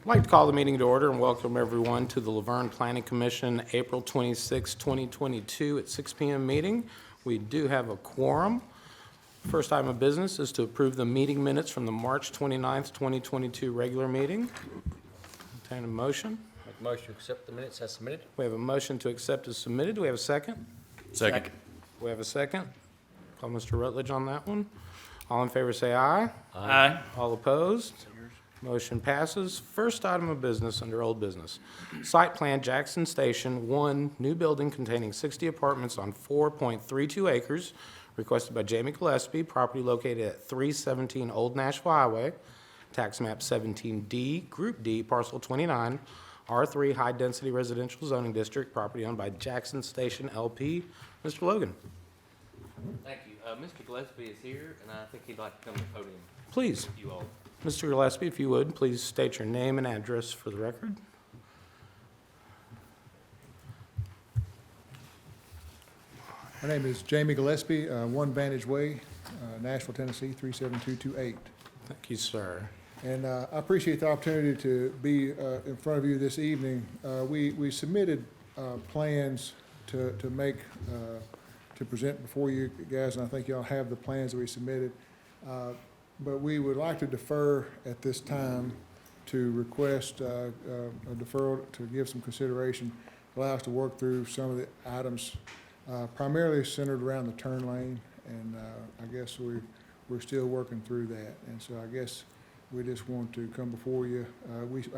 I'd like to call the meeting to order and welcome everyone to the Laverne Planning Commission, April 26, 2022 at 6 p.m. meeting. We do have a quorum. First item of business is to approve the meeting minutes from the March 29th, 2022 regular meeting. Entertain a motion. Make a motion to accept the minutes as submitted. We have a motion to accept as submitted. Do we have a second? Second. We have a second. Call Mr. Rutledge on that one. All in favor say aye. Aye. All opposed? Motion passes. First item of business under old business. Site plan Jackson Station 1, new building containing 60 apartments on 4.32 acres, requested by Jamie Gillespie, property located at 317 Old Nashville Highway, tax map 17D, Group D, parcel 29, R3 High Density Residential Zoning District, property owned by Jackson Station LP. Mr. Logan, Thank you. Mr. Gillespie is here, and I think he'd like to come to the podium. please. You all. Mr. Gillespie, if you would, please state your name and address for the record. My name is Jamie Gillespie, 1 Vantage Way, Nashville, Tennessee, 37228. Thank you, sir. And I appreciate the opportunity to be in front of you this evening. We submitted plans to make, to present before you guys, and I think y'all have the plans that we submitted. But we would like to defer at this time to request a deferral to give some consideration, allow us to work through some of the items primarily centered around the turn lane, and I guess we're still working through that. And so I guess we just want to come before you.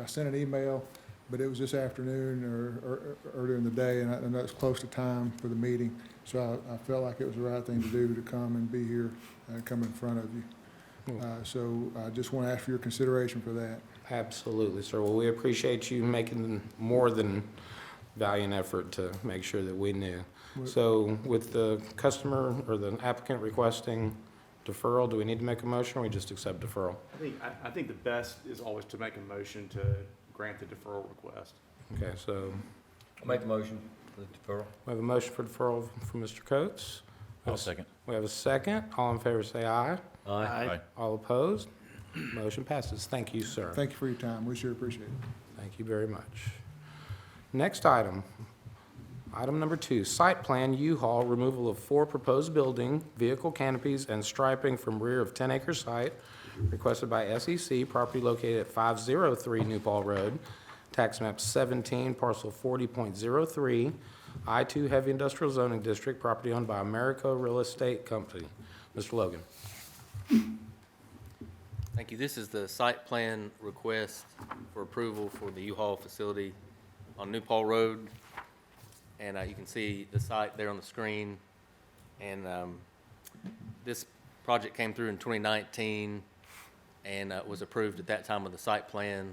I sent an email, but it was this afternoon or earlier in the day, and I know it's close to time for the meeting. So I felt like it was the right thing to do to come and be here and come in front of you. So I just want to ask for your consideration for that. Absolutely, sir. Well, we appreciate you making more than valiant effort to make sure that we knew. So with the customer or the applicant requesting deferral, do we need to make a motion or we just accept deferral? I think the best is always to make a motion to grant the deferral request. Okay, so I'll make the motion for the deferral. we have a motion for deferral from Mr. Coates. I'll second. We have a second. All in favor say aye. Aye. All opposed? Motion passes. Thank you, sir. Thank you for your time. We sure appreciate it. Thank you very much. Next item, item number 2, site plan U-Haul, removal of 4 proposed building, vehicle canopies, and striping from rear of 10-acre site, requested by SEC, property located at 503 New Paul Road, tax map 17, parcel 40.03, I-2 Heavy Industrial Zoning District, property owned by Americo Real Estate Company. Mr. Logan. Thank you. This is the site plan request for approval for the U-Haul facility on New Paul Road. And you can see the site there on the screen. And this project came through in 2019 and was approved at that time with the site plan.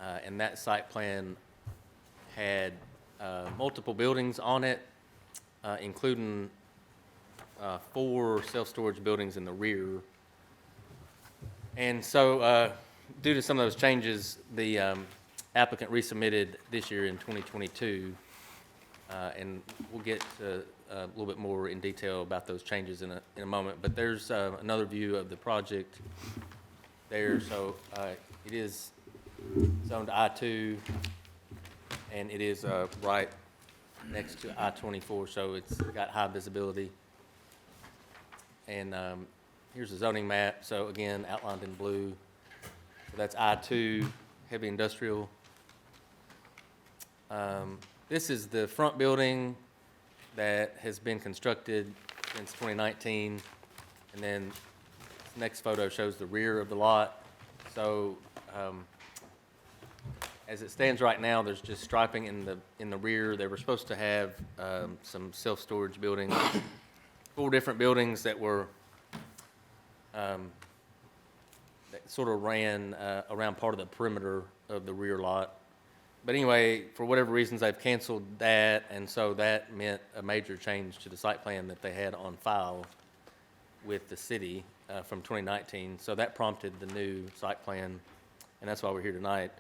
And that site plan had multiple buildings on it, including 4 self-storage buildings in the rear. And so due to some of those changes, the applicant resubmitted this year in 2022. And we'll get a little bit more in detail about those changes in a moment. But there's another view of the project there. So it is zoned I-2, and it is right next to I-24, so it's got high visibility. And here's the zoning map. So again, outlined in blue. So that's I-2, heavy industrial. This is the front building that has been constructed since 2019. And then the next photo shows the rear of the lot. So as it stands right now, there's just striping in the rear. They were supposed to have some self-storage buildings, 4 different buildings that were that sort of ran around part of the perimeter of the rear lot. But anyway, for whatever reasons, they've canceled that, and so that meant a major change to the site plan that they had on file with the city from 2019. So that prompted the new site plan, and that's why we're here tonight.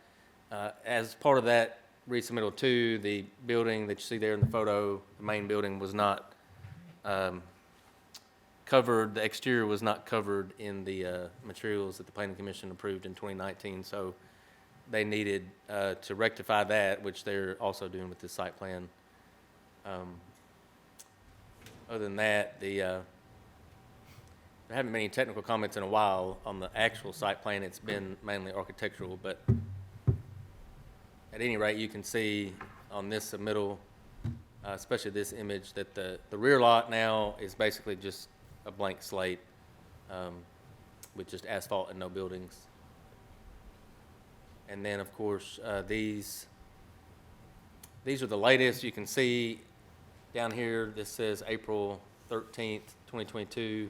As part of that resubmittal too, the building that you see there in the photo, the main building was not covered, the exterior was not covered in the materials that the Planning Commission approved in 2019. So they needed to rectify that, which they're also doing with the site plan. Other than that, there haven't been any technical comments in a while on the actual site plan. It's been mainly architectural, but at any rate, you can see on this submittal, especially this image, that the rear lot now is basically just a blank slate with just asphalt and no buildings. And then, of course, these are the latest. You can see down here, this says April 13th, 2022.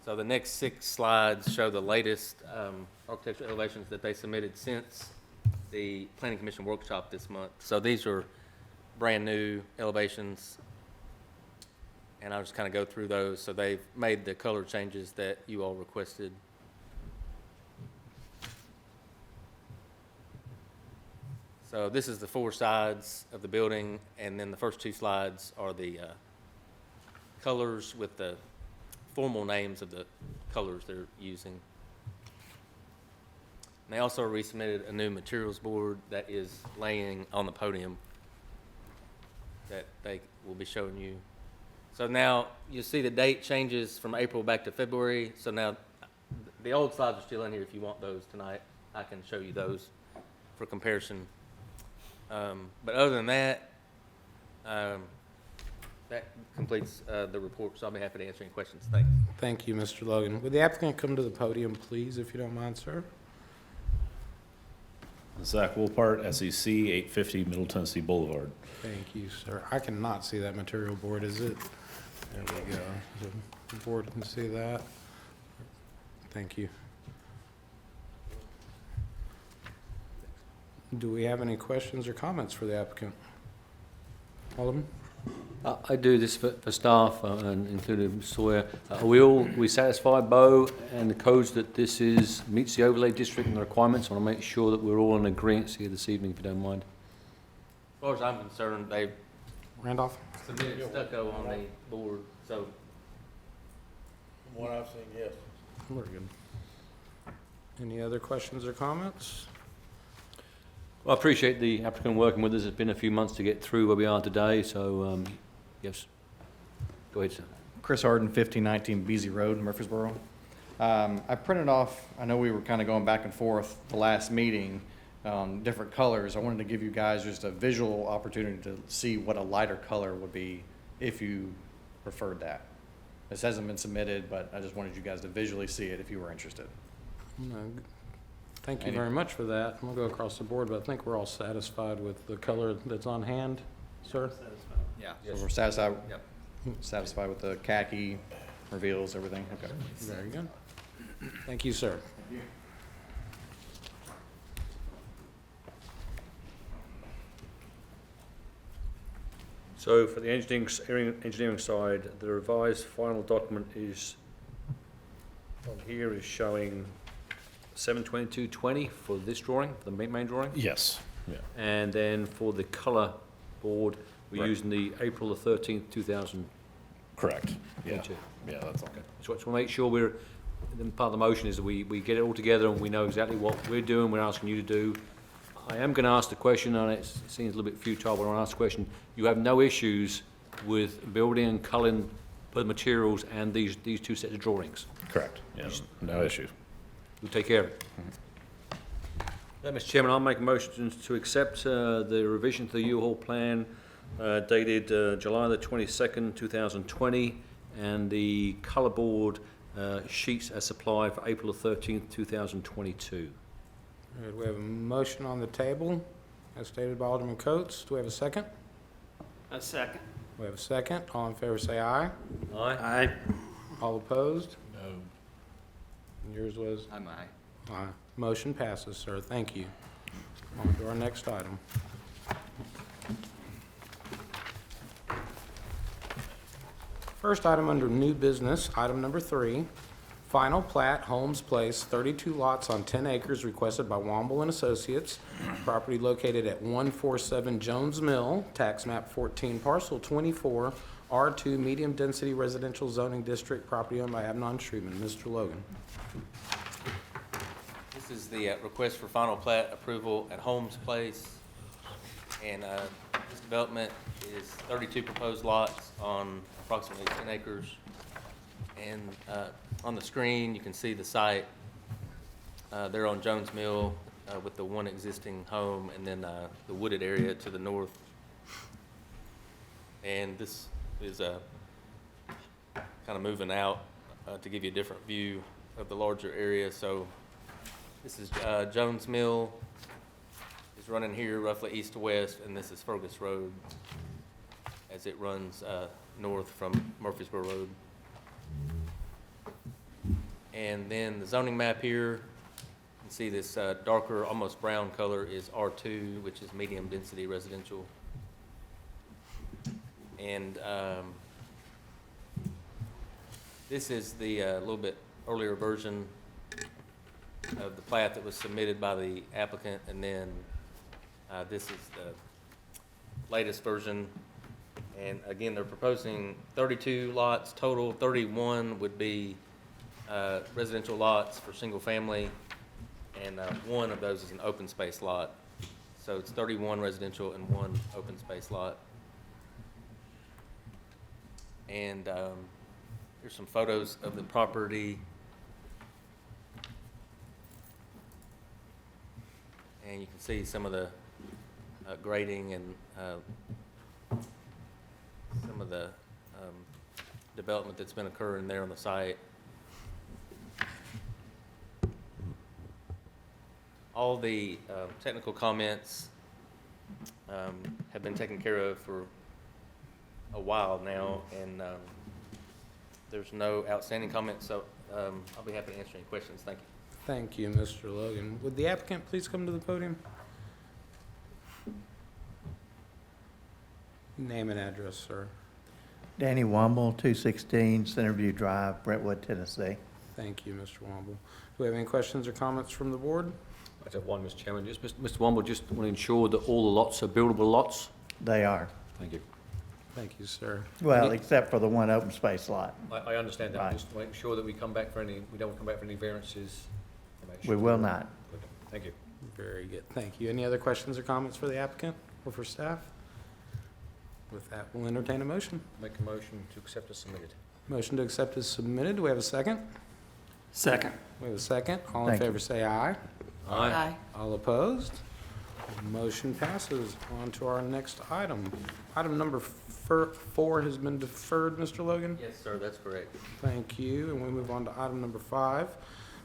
So the next 6 slides show the latest architectural elevations that they submitted since the Planning Commission workshop this month. So these are brand-new elevations, and I'll just kind of go through those. So they've made the color changes that you all requested. So this is the 4 sides of the building, and then the first 2 slides are the colors with the formal names of the colors they're using. And they also resubmitted a new materials board that is laying on the podium that they will be showing you. So now you see the date changes from April back to February. So now the old slides are still in here. If you want those tonight, I can show you those for comparison. But other than that, that completes the report, so I'll be happy to answer any questions. Thanks. Thank you, Mr. Logan. Would the applicant come to the podium, please, if you don't mind, sir? Zach Wolpart, SEC, 850 Middle Tennessee Boulevard. Thank you, sir. I cannot see that material board, is it? There we go. The board can see that. Thank you. Do we have any questions or comments for the applicant? Alderman? I do this for staff, and including Sawyer. Are we satisfied, Bo, and the codes that this meets the overlay district and the requirements? I want to make sure that we're all in agreement here this evening, if you don't mind. As far as I'm concerned, they've Randolph? submitted stucco on the board, so From what I've seen, yes. We're good. Any other questions or comments? Well, I appreciate the applicant working with us. It's been a few months to get through where we are today, so, yes. Go ahead, sir. Chris Harden, 1519 Beasy Road, Murfreesboro. I printed off, I know we were kind of going back and forth the last meeting on different colors. I wanted to give you guys just a visual opportunity to see what a lighter color would be if you preferred that. This hasn't been submitted, but I just wanted you guys to visually see it if you were interested. No. Thank you very much for that. We'll go across the board, but I think we're all satisfied with the color that's on hand, sir? Yeah. So we're satisfied, Yep. satisfied with the khaki, reveals everything? Okay. Very good. Thank you, sir. So for the engineering side, the revised final document is, on here is showing, 7/22/20 for this drawing, for the main drawing? yes, yeah, And then for the colour board, we're Right. using the April the 13th, 2022. correct, yeah, yeah, that's all. So I just want to make sure then part of the motion is that we get it all together and we know exactly what we're doing, we're asking you to do. I am going to ask the question, and it seems a little bit futile, but I want to ask the question. You have no issues with building and colouring the materials and these 2 sets of drawings? Correct, yeah, no issue. We'll take care of it. Mr. Chairman, I'll make a motion to accept the revision to the U-Haul plan dated July the 22nd, 2020, and the colour board sheets as supplied for April the 13th, 2022. All right, we have a motion on the table, as stated by Alderman Coates. Do we have a second? A second. We have a second. All in favor say aye. Aye. Aye. All opposed? No. And yours was? I'm aye. Aye. Motion passes, sir. Thank you. On to our next item. First item under new business, item number 3, final plat, Holmes Place, 32 lots on 10 acres requested by Womble and Associates. Property located at 147 Jones Mill, tax map 14, parcel 24, R2, medium density residential zoning district, property owned by Abnon Shreeman. Mr. Logan. This This is the request for final plat approval at Holmes Place. And this development is 32 proposed lots on approximately 10 acres. And on the screen, you can see the site. They're on Jones Mill with the one existing home, and then the wooded area to the north. And this is kind of moving out to give you a different view of the larger area. So this is Jones Mill is running here roughly east to west, and this is Fergus Road as it runs north from Murfreesboro Road. And then the zoning map here, you can see this darker, almost brown color is R2, which is medium density residential. And this is the little bit earlier version of the plat that was submitted by the applicant, and then this is the latest version. And again, they're proposing 32 lots total. 31 would be residential lots for single family, and one of those is an open space lot. So it's 31 residential and one open space lot. And here's some photos of the property. And you can see some of the grading and some of the development that's been occurring there on the site. All the technical comments have been taken care of for a while now, and there's no outstanding comments, so I'll be happy to answer any questions. Thank you. Thank you, Mr. Logan. Would the applicant please come to the podium? Name and address, sir. Danny Womble, 216 Centerview Drive, Brentwood, Tennessee. Thank you, Mr. Womble. Do we have any questions or comments from the board? I just have one, Mr. Chairman. Just, Mr. Womble, just want to ensure that all the lots are buildable lots. They are. Thank you. Thank you, sir. Well, except for the one open space lot. I understand that. Right. Just to make sure that we don't come back for any variances. We will not. Good. Thank you. Very good. Thank you. Any other questions or comments for the applicant or for staff? With that, we'll entertain a motion. Make a motion to accept as submitted. Motion to accept is submitted. Do we have a second? Second. We have a second. All in Thank you. favor say aye. Aye. All opposed? Motion passes. On to our next item. Item number 4 has been deferred, Mr. Logan. Yes, sir, that's correct. Thank you. And we move on to item number 5.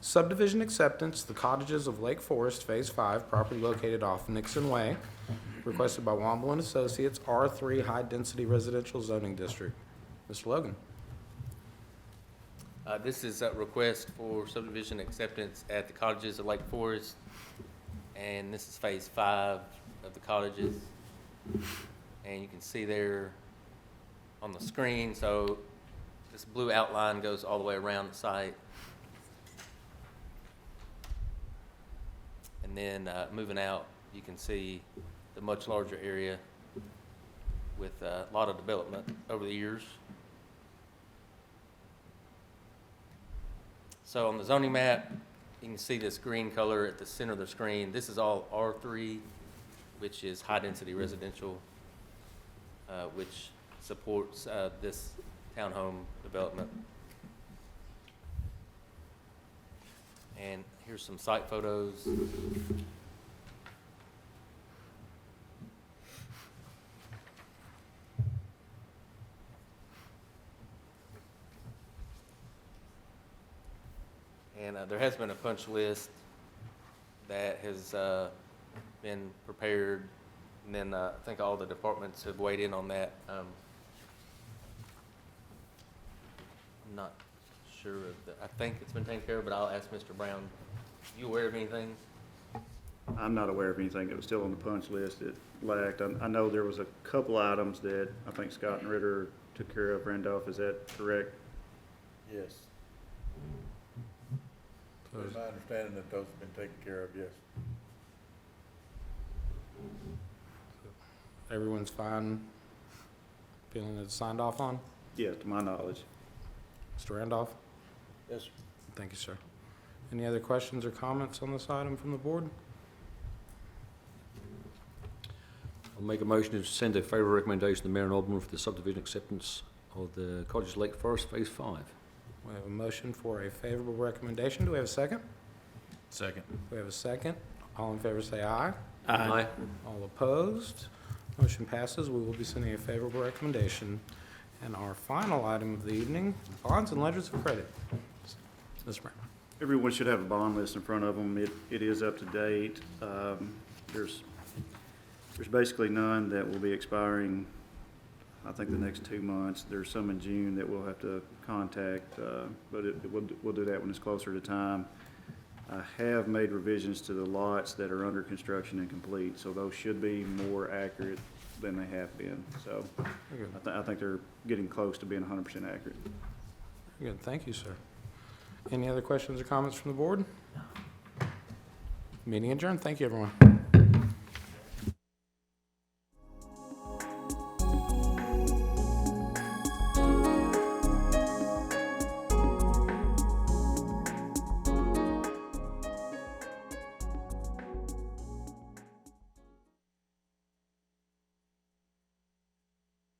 Subdivision acceptance, the cottages of Lake Forest, Phase 5, property located off Nixon Way, requested by Womble and Associates, R3 High Density Residential Zoning District. Mr. Logan. This is a request for subdivision acceptance at the cottages of Lake Forest, and this is phase 5 of the cottages. And you can see there on the screen, so this blue outline goes all the way around the site. And then moving out, you can see the much larger area with a lot of development over the years. So on the zoning map, you can see this green color at the center of the screen. This is all R3, which is high-density residential, which supports this townhome development. And here's some site photos. And there has been a punch list that has been prepared, and then I think all the departments have weighed in on that. I'm not sure of I think it's been taken care of, but I'll ask Mr. Brown. You aware of anything? I'm not aware of anything that was still on the punch list. It lacked. I know there was a couple items that I think Scott and Ritter took care of. Randolph, is that correct? Yes. It's my understanding that those have been taken care of, yes. Everyone's fine, feeling it's signed off on? Yeah, to my knowledge. Mr. Randolph? Yes, sir. Thank you, sir. Any other questions or comments on this item from the board? I'll make a motion to send a favourable recommendation to the Mayor and Alderman for the subdivision acceptance of the Cottage Lake Forest Phase 5. We have a motion for a favorable recommendation. Do we have a second? Second. We have a second. All in favor say aye. Aye. All opposed? Motion passes. We will be sending a favorable recommendation. And our final item of the evening, bonds and letters of credit. Mr. Brown. Everyone should have a bond list in front of them. It is up to date. There's basically none that will be expiring, I think, the next 2 months. There's some in June that we'll have to contact, but we'll do that when it's closer to time. I have made revisions to the lots that are under construction and complete, so those should be more accurate than they have been. So Very good. I think they're getting close to being 100% accurate. Very good. Thank you, sir. Any other questions or comments from the board? Meeting adjourned. Thank you, everyone.